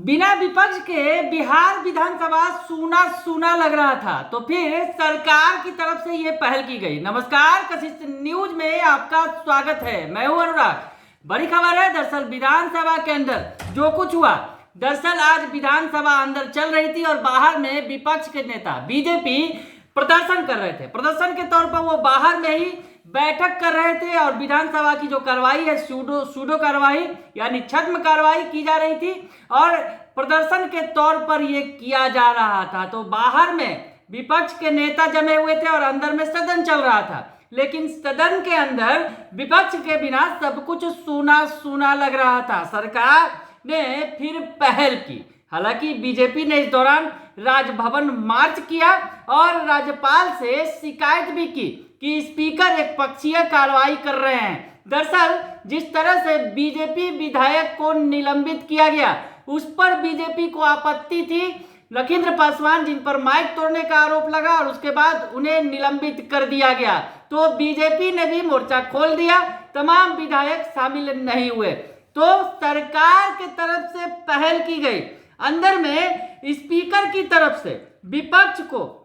बिना विपक्ष के बिहार विधानसभा सूना सूना लग रहा था, तो फिर सरकार की तरफ से यह पहल की गई। नमस्कार, कशिश न्यूज में आपका स्वागत है। मैं हूं अनुराग। बड़ी खबर है। दरअसल विधानसभा के अंदर जो कुछ हुआ, दरअसल आज विधानसभा अंदर चल रही थी और बाहर में विपक्ष के नेता बीजेपी प्रदर्शन कर रहे थे। प्रदर्शन के तौर पर वो बाहर में ही बैठक कर रहे थे और विधानसभा की जो कार्रवाई है, सूडो कार्रवाई यानी छद्म कार्रवाई की जा रही थी और प्रदर्शन के तौर पर यह किया जा रहा था। तो बाहर में विपक्ष के नेता जमे हुए थे और अंदर में सदन चल रहा था, लेकिन सदन के अंदर विपक्ष के बिना सब कुछ सूना सूना लग रहा था। सरकार ने फिर पहल की। हालांकि बीजेपी ने इस दौरान राजभवन मार्च किया और राज्यपाल से शिकायत भी की कि स्पीकर एक पक्षीय कार्रवाई कर रहे हैं। दरअसल जिस तरह से बीजेपी विधायक को निलंबित किया गया, उस पर बीजेपी को आपत्ति थी। लखींद्र पासवान जिन पर माइक तोड़ने का आरोप लगा और उसके बाद उन्हें निलंबित कर दिया गया, तो बीजेपी ने भी मोर्चा खोल दिया। तमाम विधायक शामिल नहीं हुए, तो सरकार की तरफ से पहल की गई। अंदर में स्पीकर की तरफ से विपक्ष को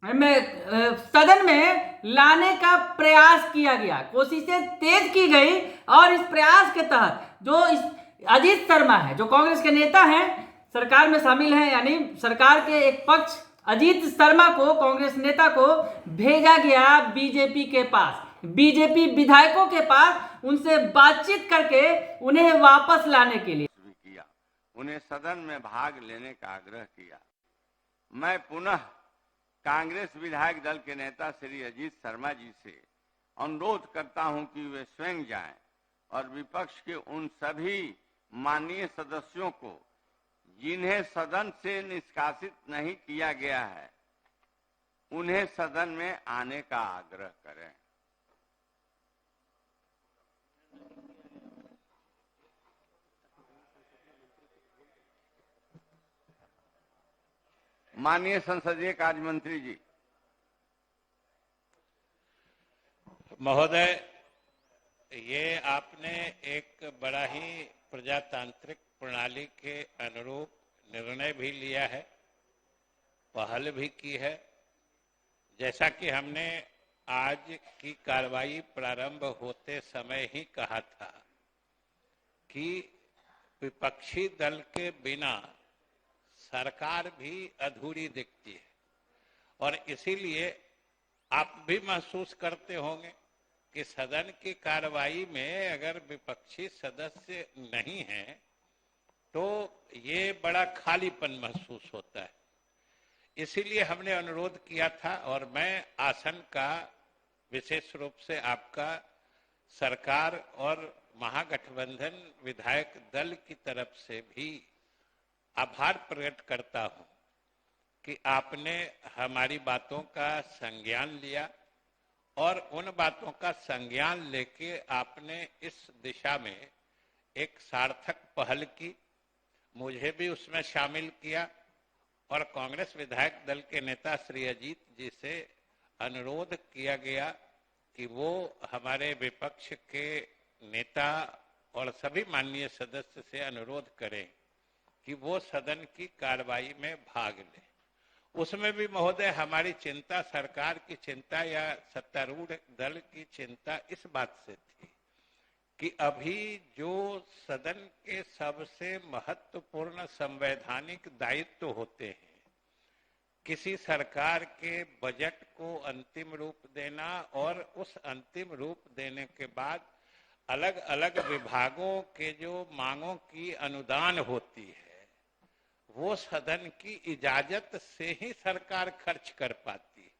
सदन में लाने का प्रयास किया गया, कोशिशें तेज की गई और इस प्रयास के तहत जो अजीत शर्मा है, जो कांग्रेस के नेता हैं, सरकार में शामिल हैं, यानी सरकार के एक पक्ष अजीत शर्मा को, कांग्रेस नेता को भेजा गया बीजेपी के पास, बीजेपी विधायकों के पास, उनसे बातचीत करके उन्हें वापस लाने के लिए किया, उन्हें सदन में भाग लेने का आग्रह किया। मैं पुनः कांग्रेस विधायक दल के नेता श्री अजीत शर्मा जी से अनुरोध करता हूं कि वे स्वयं जाएं और विपक्ष के उन सभी माननीय सदस्यों को जिन्हें सदन से निष्कासित नहीं किया गया है, उन्हें सदन में आने का आग्रह करें। माननीय संसदीय कार्य मंत्री जी। महोदय, ये आपने एक बड़ा ही प्रजातांत्रिक प्रणाली के अनुरूप निर्णय भी लिया है, पहल भी की है। जैसा कि हमने आज की कार्रवाई प्रारंभ होते समय ही कहा था कि विपक्षी दल के बिना सरकार भी अधूरी दिखती है और इसीलिए आप भी महसूस करते होंगे कि सदन की कार्रवाई में अगर विपक्षी सदस्य नहीं है तो ये बड़ा खालीपन महसूस होता है। इसीलिए हमने अनुरोध किया था और मैं आसन का विशेष रूप से आपका सरकार और महागठबंधन विधायक दल की तरफ से भी आभार प्रकट करता हूं कि आपने हमारी बातों का संज्ञान लिया और उन बातों का संज्ञान लेके आपने इस दिशा में एक सार्थक पहल की, मुझे भी उसमें शामिल किया और कांग्रेस विधायक दल के नेता श्री अजीत जी से अनुरोध किया गया कि वो हमारे विपक्ष के नेता और सभी माननीय सदस्य से अनुरोध करें कि वो सदन की कार्रवाई में भाग लें। उसमें भी महोदय हमारी चिंता, सरकार की चिंता या सत्तारूढ़ दल की चिंता इस बात से थी कि अभी जो सदन के सबसे महत्वपूर्ण संवैधानिक दायित्व होते हैं, किसी सरकार के बजट को अंतिम रूप देना और उस अंतिम रूप देने के बाद अलग अलग विभागों के जो मांगों की अनुदान होती है, वो सदन की इजाजत से ही सरकार खर्च कर पाती है।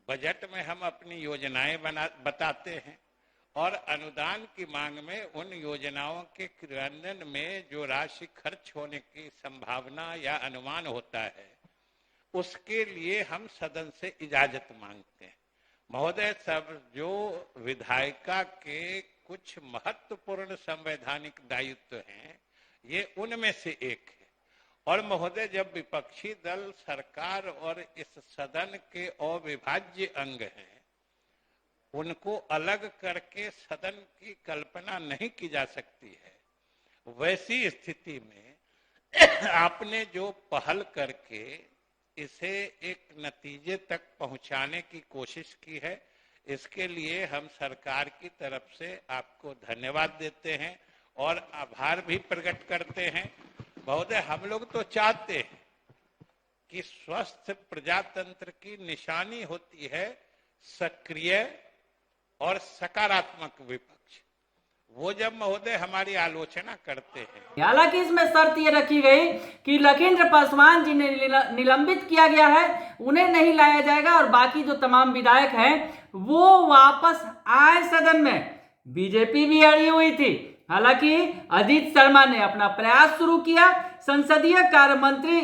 बजट में हम अपनी योजनाएं बताते हैं और अनुदान की मांग में उन योजनाओं के क्रियान्वयन में जो राशि खर्च होने की संभावना या अनुमान होता है, उसके लिए हम सदन से इजाजत मांगते हैं। महोदय, सब जो विधायिका के कुछ महत्वपूर्ण संवैधानिक दायित्व हैं, ये उनमें से एक है। और महोदय, जब विपक्षी दल सरकार और इस सदन के अविभाज्य अंग हैं, उनको अलग करके सदन की कल्पना नहीं की जा सकती है। वैसी स्थिति में आपने जो पहल करके इसे एक नतीजे तक पहुंचाने की कोशिश की है, इसके लिए हम सरकार की तरफ से आपको धन्यवाद देते हैं और आभार भी प्रकट करते हैं। महोदय, हम लोग तो चाहते हैं कि स्वस्थ प्रजातंत्र की निशानी होती है सक्रिय और सकारात्मक विपक्ष। वो जब महोदय हमारी आलोचना करते हैं, हालांकि इसमें शर्त ये रखी गई कि लखीन्द्र पासवान जी ने निलंबित किया गया है, उन्हें नहीं लाया जाएगा और बाकी जो तमाम विधायक हैं वो वापस आए सदन में। बीजेपी भी अड़ी हुई थी। हालांकि अजीत शर्मा ने अपना प्रयास शुरू किया। संसदीय कार्य मंत्री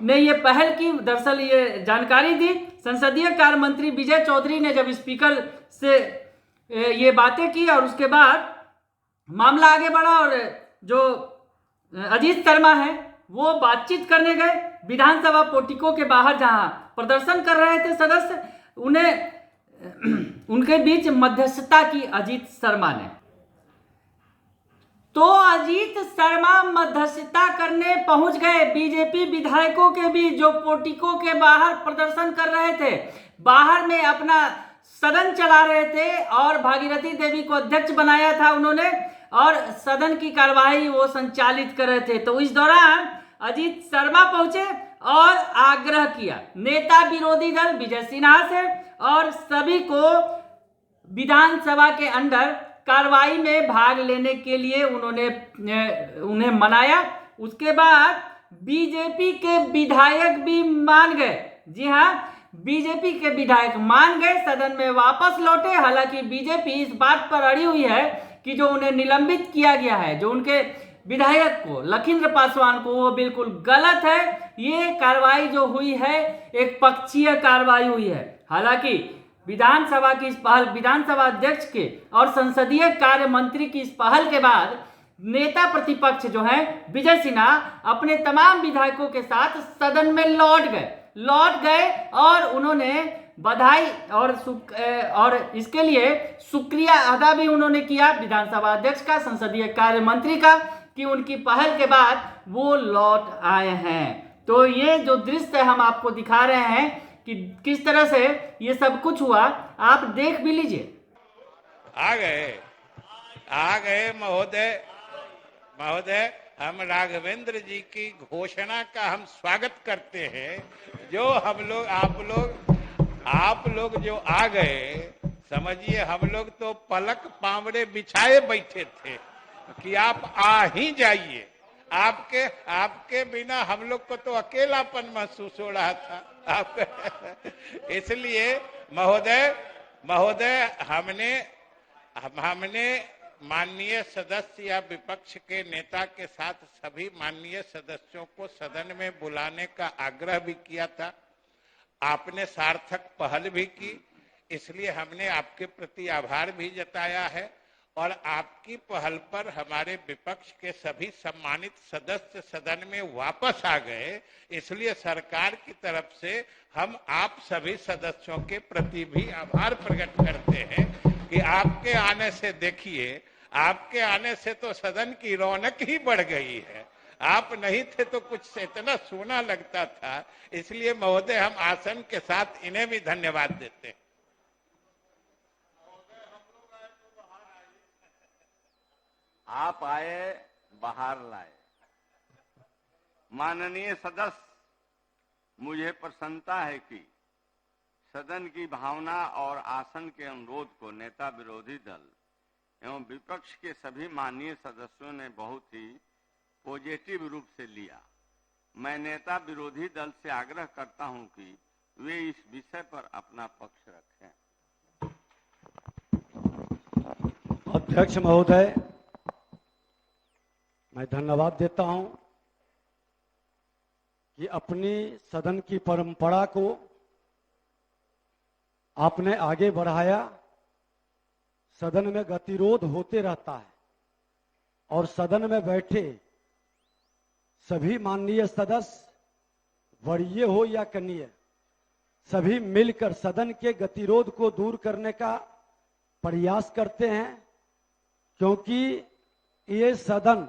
ने ये पहल की, दरअसल ये जानकारी दी। संसदीय कार्य मंत्री विजय चौधरी ने जब स्पीकर से ये बातें की और उसके बाद मामला आगे बढ़ा और जो अजीत शर्मा है वो बातचीत करने गए विधानसभा पोर्टिको के बाहर, जहां प्रदर्शन कर रहे थे सदस्य, उनके बीच मध्यस्थता की अजीत शर्मा ने। तो अजीत शर्मा मध्यस्थता करने पहुंच गए बीजेपी विधायकों के बीच जो पोर्टिको के बाहर प्रदर्शन कर रहे थे, बाहर में अपना सदन चला रहे थे और भागीरथी देवी को अध्यक्ष बनाया था उन्होंने और सदन की कार्यवाही वो संचालित कर रहे थे। तो इस दौरान अजीत शर्मा पहुंचे और आग्रह किया नेता विरोधी दल विजय सिन्हा से और सभी को विधानसभा के अंदर कार्रवाई में भाग लेने के लिए उन्हें मनाया। उसके बाद बीजेपी के विधायक भी मान गए। जी हाँ, बीजेपी के विधायक मान गए, सदन में वापस लौटे। हालांकि बीजेपी इस बात पर अड़ी हुई है कि जो उन्हें निलंबित किया गया है, जो उनके विधायक को लखीन्द्र पासवान को, वो बिल्कुल गलत है। ये कार्रवाई जो हुई है एक पक्षीय कार्रवाई हुई है। हालांकि विधानसभा की इस पहल, विधानसभा अध्यक्ष के और संसदीय कार्य मंत्री की इस पहल के बाद नेता प्रतिपक्ष जो है विजय सिन्हा अपने तमाम विधायकों के साथ सदन में लौट गए और उन्होंने बधाई और इसके लिए शुक्रिया अदा भी उन्होंने किया विधानसभा अध्यक्ष का, संसदीय कार्य मंत्री का, कि उनकी पहल के बाद वो लौट आए हैं। तो ये जो दृश्य हम आपको दिखा रहे हैं कि किस तरह से ये सब कुछ हुआ, आप देख भी लीजिए। आ गए महोदय, हम राघवेंद्र जी की घोषणा का हम स्वागत करते हैं। जो आप लोग जो आ गए, समझिए हम लोग तो पलक पावड़े बिछाए बैठे थे कि आप आ ही जाइए। आपके बिना हम लोग को तो अकेलापन महसूस हो रहा था। इसलिए महोदय हमने माननीय सदस्य या विपक्ष के नेता के साथ सभी माननीय सदस्यों को सदन में बुलाने का आग्रह भी किया था। आपने सार्थक पहल भी की, इसलिए हमने आपके प्रति आभार भी जताया है और आपकी पहल पर हमारे विपक्ष के सभी सम्मानित सदस्य सदन में वापस आ गए। इसलिए सरकार की तरफ से हम आप सभी सदस्यों के प्रति भी आभार प्रकट करते हैं कि आपके आने से, देखिए आपके आने से तो सदन की रौनक ही बढ़ गई है। आप नहीं थे तो कुछ इतना सोना लगता था। इसलिए महोदय हम आसन के साथ इन्हें भी धन्यवाद देते हैं। आप आए, बाहर लाए। माननीय सदस्य, मुझे प्रसन्नता है कि सदन की भावना और आसन के अनुरोध को नेता विरोधी दल एवं विपक्ष के सभी माननीय सदस्यों ने बहुत ही पॉजिटिव रूप से लिया। मैं नेता विरोधी दल से आग्रह करता हूं कि वे इस विषय पर अपना पक्ष रखें। अध्यक्ष महोदय, मैं धन्यवाद देता हूं कि अपनी सदन की परंपरा को आपने आगे बढ़ाया। सदन में गतिरोध होते रहता है और सदन में बैठे सभी माननीय सदस्य, वरीय हो या कनीय, सभी मिलकर सदन के गतिरोध को दूर करने का प्रयास करते हैं, क्योंकि ये सदन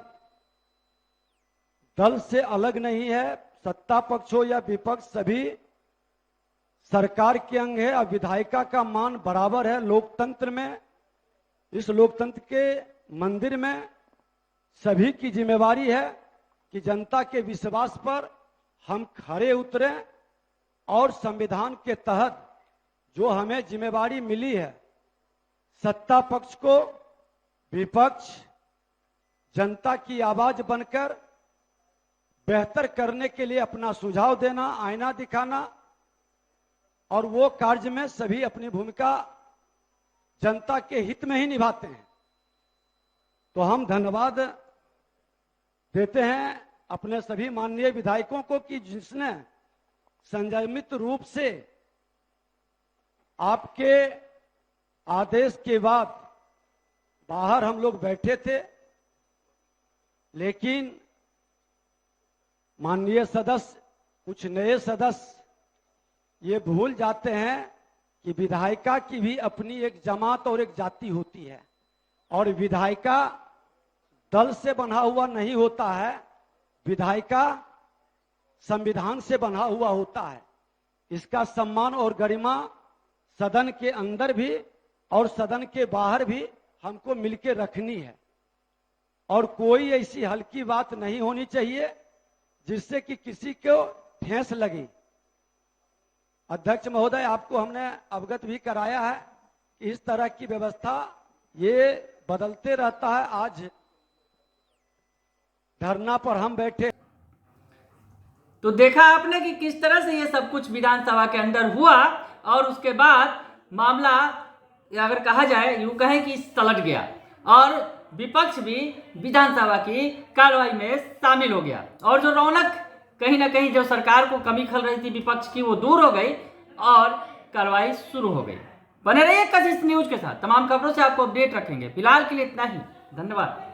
दल से अलग नहीं है। सत्ता पक्ष हो या विपक्ष, सभी सरकार के अंग है और विधायिका का मान बराबर है लोकतंत्र में। इस लोकतंत्र के मंदिर में सभी की जिम्मेवारी है कि जनता के विश्वास पर हम खरे उतरें और संविधान के तहत जो हमें जिम्मेवारी मिली है, सत्ता पक्ष को विपक्ष जनता की आवाज बनकर बेहतर करने के लिए अपना सुझाव देना, आईना दिखाना, और वो कार्य में सभी अपनी भूमिका जनता के हित में ही निभाते हैं। तो हम धन्यवाद देते हैं अपने सभी माननीय विधायकों को कि जिसने संयमित रूप से आपके आदेश के बाद बाहर हम लोग बैठे थे, लेकिन माननीय सदस्य, कुछ नए सदस्य ये भूल जाते हैं कि विधायिका की भी अपनी एक जमात और एक जाति होती है और विधायिका दल से बना हुआ नहीं होता है, विधायिका संविधान से बना हुआ होता है। इसका सम्मान और गरिमा सदन के अंदर भी और सदन के बाहर भी हमको मिलकर रखनी है और कोई ऐसी हल्की बात नहीं होनी चाहिए जिससे कि किसी को ठेस लगे। अध्यक्ष महोदय, आपको हमने अवगत भी कराया है कि इस तरह की व्यवस्था ये बदलते रहता है। आज धरना पर हम बैठे, तो देखा आपने कि किस तरह से ये सब कुछ विधानसभा के अंदर हुआ और उसके बाद मामला अगर कहा जाए, यूं कहें कि सलट गया और विपक्ष भी विधानसभा की कार्रवाई में शामिल हो गया और जो रौनक कहीं ना कहीं जो सरकार को कमी खल रही थी विपक्ष की, वो दूर हो गई और कार्रवाई शुरू हो गई। बने रहिए कशिश न्यूज के साथ, तमाम खबरों से आपको अपडेट रखेंगे। फिलहाल के लिए इतना ही, धन्यवाद।